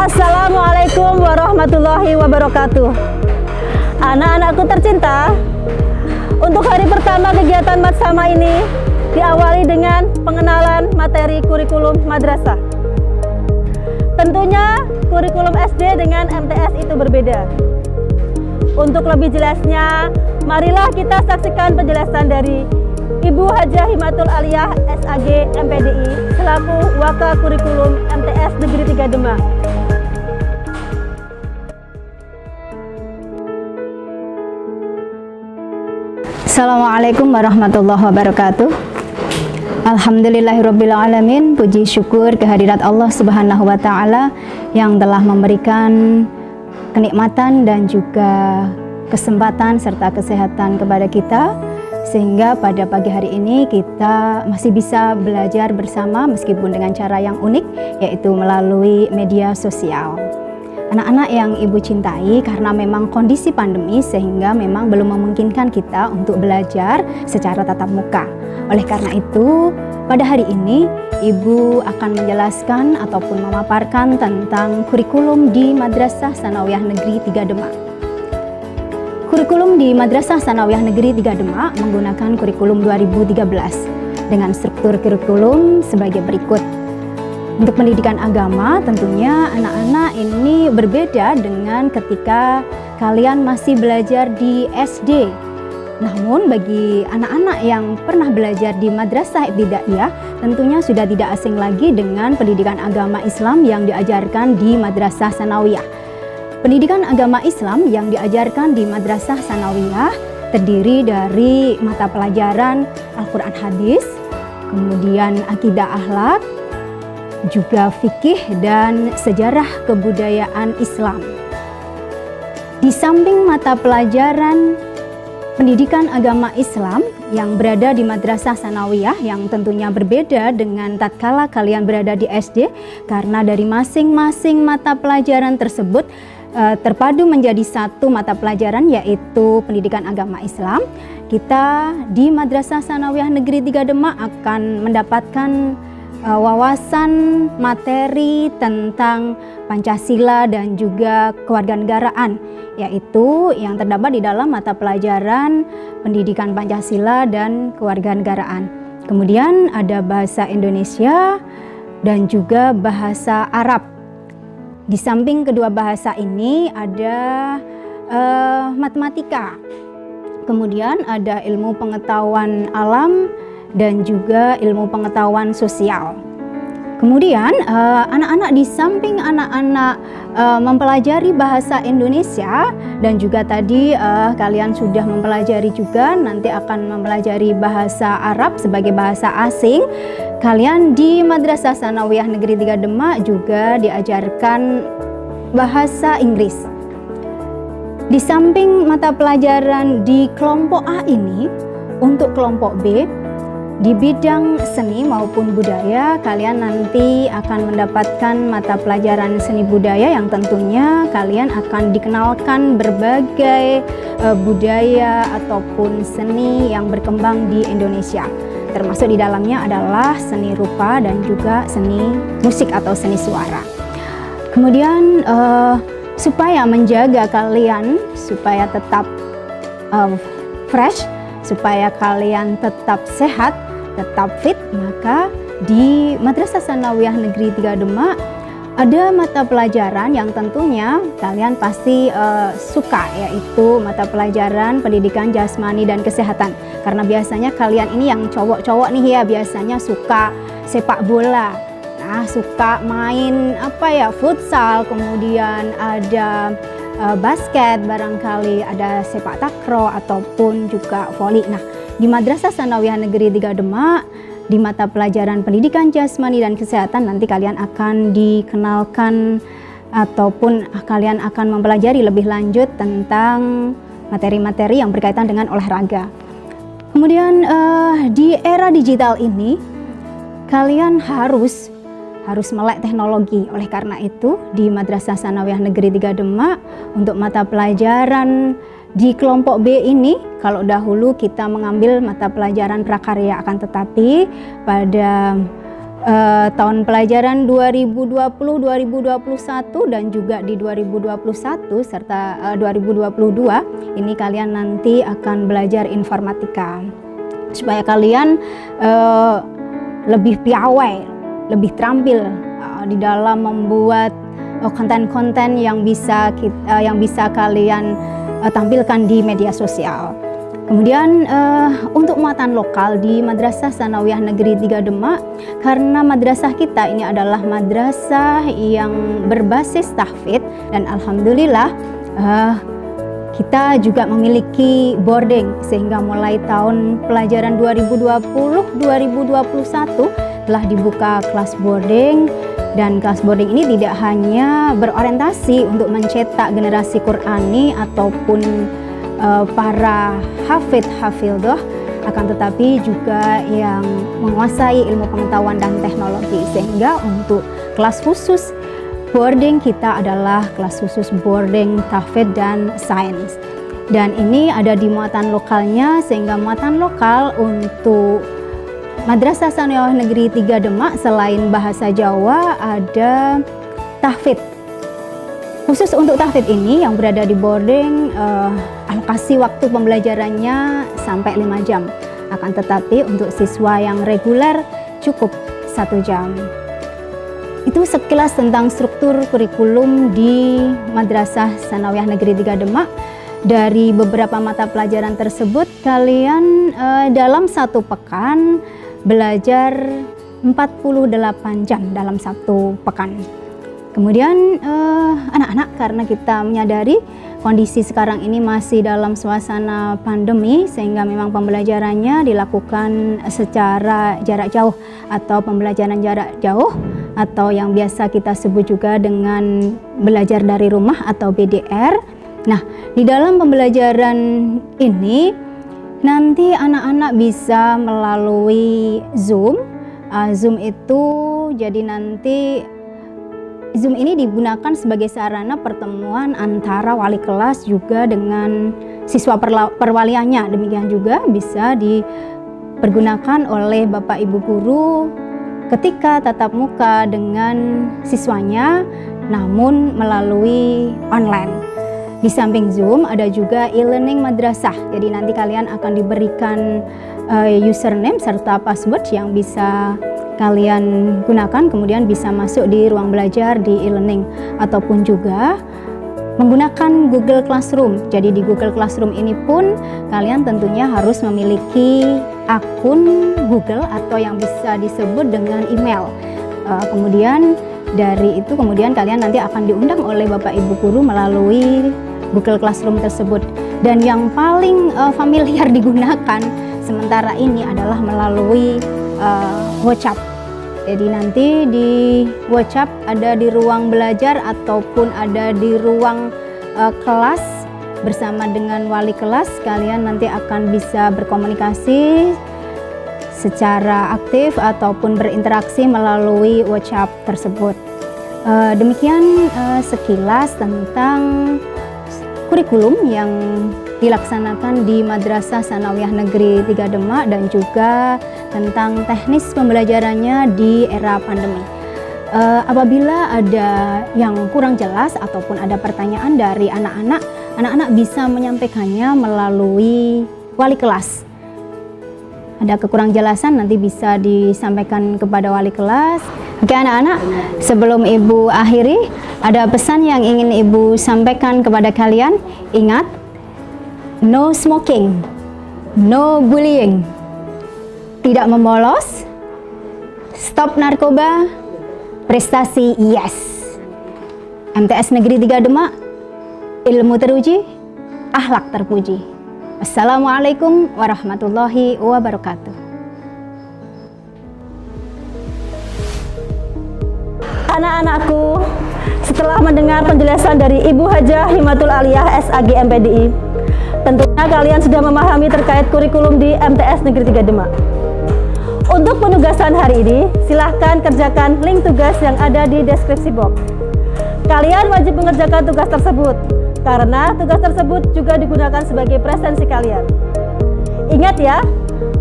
Assalamualaikum warahmatullahi wabarakatuh. Anak-anakku tercinta, untuk hari pertama kegiatan Matsama ini diawali dengan pengenalan materi kurikulum madrasah. Tentunya kurikulum SD dengan MTS itu berbeda. Untuk lebih jelasnya, marilah kita saksikan penjelasan dari Ibu Hajah Himatul Aliyah SAG MPDI selaku Waka Kurikulum MTS Negeri 3 Demak. Assalamualaikum warahmatullahi wabarakatuh. Alhamdulillahirrabbilalamin. Puji syukur kehadirat Allah Subhanahu wa Ta'ala yang telah memberikan kenikmatan dan juga kesempatan serta kesehatan kepada kita, sehingga pada pagi hari ini kita masih bisa belajar bersama meskipun dengan cara yang unik, yaitu melalui media sosial. Anak-anak yang Ibu cintai, karena memang kondisi pandemi sehingga memang belum memungkinkan kita untuk belajar secara tatap muka. Oleh karena itu, pada hari ini Ibu akan menjelaskan ataupun memaparkan tentang kurikulum di Madrasah Tsanawiyah Negeri 3 Demak. Kurikulum di Madrasah Tsanawiyah Negeri 3 Demak menggunakan kurikulum 2013 dengan struktur kurikulum sebagai berikut. Untuk pendidikan agama, tentunya anak-anak ini berbeda dengan ketika kalian masih belajar di SD. Namun bagi anak-anak yang pernah belajar di Madrasah Ibtidaiyah, tentunya sudah tidak asing lagi dengan pendidikan agama Islam yang diajarkan di Madrasah Tsanawiyah. Pendidikan agama Islam yang diajarkan di Madrasah Tsanawiyah terdiri dari mata pelajaran Al-Quran Hadis, kemudian akidah akhlak, juga fikih dan sejarah kebudayaan Islam. Di samping mata pelajaran pendidikan agama Islam yang berada di Madrasah Tsanawiyah yang tentunya berbeda dengan tatkala kalian berada di SD, karena dari masing-masing mata pelajaran tersebut terpadu menjadi satu mata pelajaran, yaitu pendidikan agama Islam. Kita di Madrasah Tsanawiyah Negeri 3 Demak akan mendapatkan wawasan materi tentang Pancasila dan juga kewarganegaraan, yaitu yang terdapat di dalam mata pelajaran pendidikan Pancasila dan kewarganegaraan. Kemudian ada bahasa Indonesia dan juga bahasa Arab. Di samping kedua bahasa ini ada matematika, kemudian ada ilmu pengetahuan alam dan juga ilmu pengetahuan sosial. Kemudian anak-anak di samping anak-anak mempelajari bahasa Indonesia dan juga tadi kalian sudah mempelajari juga nanti akan mempelajari bahasa Arab sebagai bahasa asing. Kalian di Madrasah Tsanawiyah Negeri 3 Demak juga diajarkan bahasa Inggris. Di samping mata pelajaran di kelompok A ini, untuk kelompok B di bidang seni maupun budaya, kalian nanti akan mendapatkan mata pelajaran seni budaya yang tentunya kalian akan dikenalkan berbagai budaya ataupun seni yang berkembang di Indonesia. Termasuk di dalamnya adalah seni rupa dan juga seni musik atau seni suara. Kemudian supaya menjaga kalian supaya tetap fresh, supaya kalian tetap sehat, tetap fit, maka di Madrasah Tsanawiyah Negeri 3 Demak ada mata pelajaran yang tentunya kalian pasti suka, yaitu mata pelajaran pendidikan jasmani dan kesehatan. Karena biasanya kalian ini yang cowok-cowok nih ya, biasanya suka sepak bola. Nah, suka main futsal, kemudian ada basket, barangkali ada sepak takraw ataupun juga voli. Nah, di Madrasah Tsanawiyah Negeri 3 Demak di mata pelajaran pendidikan jasmani dan kesehatan nanti kalian akan dikenalkan ataupun kalian akan mempelajari lebih lanjut tentang materi-materi yang berkaitan dengan olahraga. Kemudian di era digital ini kalian harus melek teknologi. Oleh karena itu di Madrasah Tsanawiyah Negeri 3 Demak untuk mata pelajaran di kelompok B ini, kalau dahulu kita mengambil mata pelajaran prakarya, akan tetapi pada tahun pelajaran 2020-2021 dan juga di 2021 serta 2022 ini kalian nanti akan belajar informatika supaya kalian lebih piawai, lebih terampil di dalam membuat konten-konten yang bisa kalian tampilkan di media sosial. Kemudian untuk muatan lokal di Madrasah Tsanawiyah Negeri 3 Demak, karena madrasah kita ini adalah madrasah yang berbasis tahfidz dan alhamdulillah kita juga memiliki boarding sehingga mulai tahun pelajaran 2020-2021 telah dibuka kelas boarding. Dan kelas boarding ini tidak hanya berorientasi untuk mencetak generasi Qurani ataupun para hafidh-hafidhah, akan tetapi juga yang menguasai ilmu pengetahuan dan teknologi. Sehingga untuk kelas khusus boarding kita adalah kelas khusus boarding tahfidz dan sains. Dan ini ada di muatan lokalnya, sehingga muatan lokal untuk Madrasah Tsanawiyah Negeri 3 Demak selain bahasa Jawa ada tahfidz. Khusus untuk tahfidz ini yang berada di boarding, alokasi waktu pembelajarannya sampai 5 jam. Akan tetapi untuk siswa yang reguler cukup 1 jam. Itu sekilas tentang struktur kurikulum di Madrasah Tsanawiyah Negeri 3 Demak. Dari beberapa mata pelajaran tersebut kalian dalam 1 pekan belajar 48 jam dalam 1 pekan. Kemudian anak-anak, karena kita menyadari kondisi sekarang ini masih dalam suasana pandemi, sehingga memang pembelajarannya dilakukan secara jarak jauh atau pembelajaran jarak jauh atau yang biasa kita sebut juga dengan belajar dari rumah atau BDR. Nah, di dalam pembelajaran ini nanti anak-anak bisa melalui Zoom. Zoom itu jadi nanti Zoom ini digunakan sebagai sarana pertemuan antara wali kelas juga dengan siswa perwaliannya. Demikian juga bisa dipergunakan oleh Bapak Ibu guru ketika tatap muka dengan siswanya namun melalui online. Di samping Zoom ada juga e-learning madrasah. Jadi nanti kalian akan diberikan username serta password yang bisa kalian gunakan, kemudian bisa masuk di ruang belajar di e-learning ataupun juga menggunakan Google Classroom. Jadi di Google Classroom ini pun kalian tentunya harus memiliki akun Google atau yang bisa disebut dengan email. Kemudian dari itu kalian nanti akan diundang oleh Bapak Ibu guru melalui Google Classroom tersebut. Dan yang paling familiar digunakan sementara ini adalah melalui WhatsApp. Jadi nanti di WhatsApp ada di ruang belajar ataupun ada di ruang kelas bersama dengan wali kelas, kalian nanti akan bisa berkomunikasi secara aktif ataupun berinteraksi melalui WhatsApp tersebut. Demikian sekilas tentang kurikulum yang dilaksanakan di Madrasah Tsanawiyah Negeri 3 Demak dan juga tentang teknis pembelajarannya di era pandemi. Apabila ada yang kurang jelas ataupun ada pertanyaan dari anak-anak bisa menyampaikannya melalui wali kelas. Ada kekurang jelasan nanti bisa disampaikan kepada wali kelas. Oke anak-anak, sebelum Ibu akhiri, ada pesan yang ingin Ibu sampaikan kepada kalian. Ingat, no smoking, no bullying, tidak membolos, stop narkoba, prestasi yes. MTS Negeri 3 Demak, ilmu teruji, akhlak terpuji. Assalamualaikum warahmatullahi wabarakatuh. Anak-anakku, setelah mendengar penjelasan dari Ibu Hajah Himatul Aliyah SAG MPDI, tentunya kalian sudah memahami terkait kurikulum di MTS Negeri 3 Demak. Untuk penugasan hari ini, silahkan kerjakan link tugas yang ada di deskripsi box. Kalian wajib mengerjakan tugas tersebut, karena tugas tersebut juga digunakan sebagai presensi kalian. Ingat ya,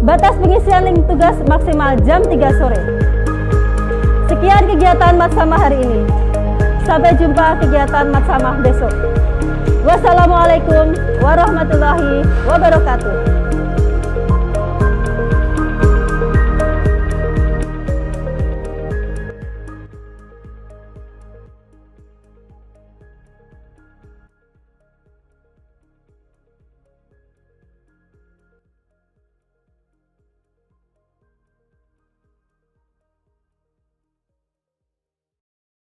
batas pengisian link tugas maksimal jam 3 sore. Sekian kegiatan Matsamah hari ini. Sampai jumpa kegiatan Matsamah besok. Wassalamualaikum warahmatullahi wabarakatuh.